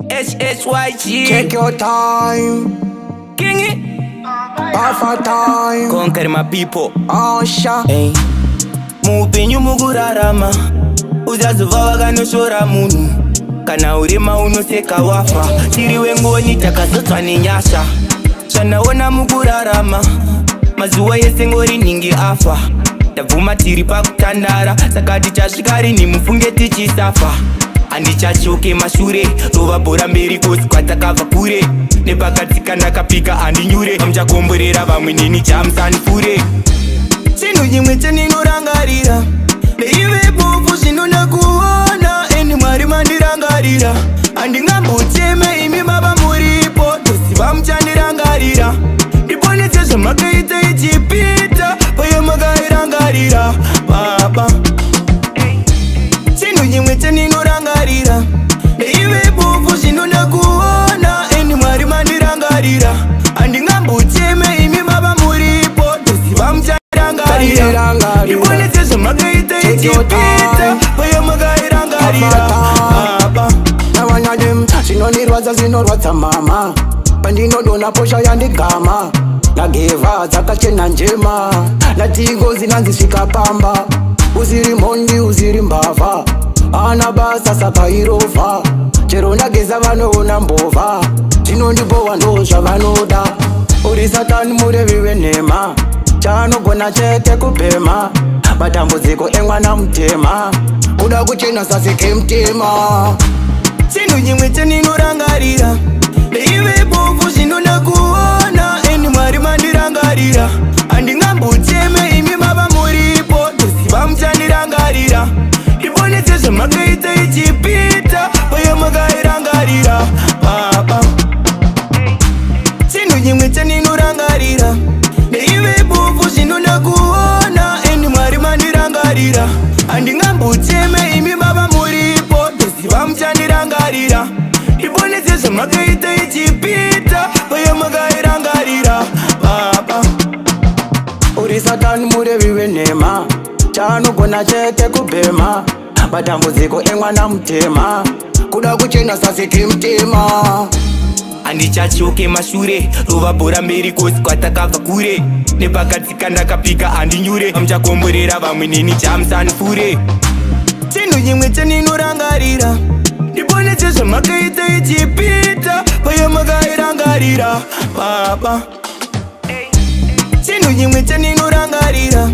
HHYG. Take your time. Kingy. Perfect time. Conquer my people. Asha. Hey. Mupenyu mugurarama uzazuva vakanoshora munhu kana urema unoseka wafa tiri wengoni takazotsva nenyasha zvanaona mukurarama mazuva yese ngori ningi afa ndabvuma tiri pakutandara saka tichasvika rini mufunge tichisafa handichachoke mashure rova bhora mberi kosi kwatakabva kure nepakati kandakapika handinyure amuchakomborera vamwe neni chamusanifure chinhu chimwe chandinorangarira ndeive bofu zvinoda kuona eni mwari mandirangarira handingambocheme imi mava muripo toziva muchandirangarira ndiponese zvamakaita ichipita payo makairangarira baba chinhu chimwe chandinorangarira ndeive bofu zvinoda kuona eni mwari mandirangarira handingambocheme imi mava muripo toziva muchandirangarira ndiponese zvamakaita ichipita payo makairangarira baba navanyadim zvinondirwadza zvinorwadza mama pandinodona posha yandigama nageva dzakachena njema natingozi nanzisvika pamba uziri mhondi uziri mbavha ana basa saka irova chero ndageza vanoona mbovha zvinondibohwa ndo zvavanoda uri satani murevi wenhema chaanogona chete kubhema matambudziko emwana mutema kuda kuchena sasike mutema chinhu chimwe chandinorangarira ndeive bofu zvinoda kuona eni mwari mandirangarira handingambocheme imi mava muripo toziva muchandirangarira ndiponese zvamakaita ichipita payo makairangarira baba chinhu chimwe chandinorangarira ndeive bofu zvinoda kuona eni mwari mandirangarira handingambocheme imi mava muripo toziva muchandirangarira ndiponese zvamakaita ichipita payo makairangarira baba uri satani murevi wenhema chaanogona chete kubhema matambudziko emwana mutema kuda kuchena sasike mutema handichachoke mashure rova bhora mberi kosi kwatakabva kure nepakati kandakapika handinyure amuchakomborera vamwe neni chamusanifure chinhu chimwe chandinorangarira ndiponese zvamakaita ichipita payo makairangarira baba chinhu chimwe chandinorangarira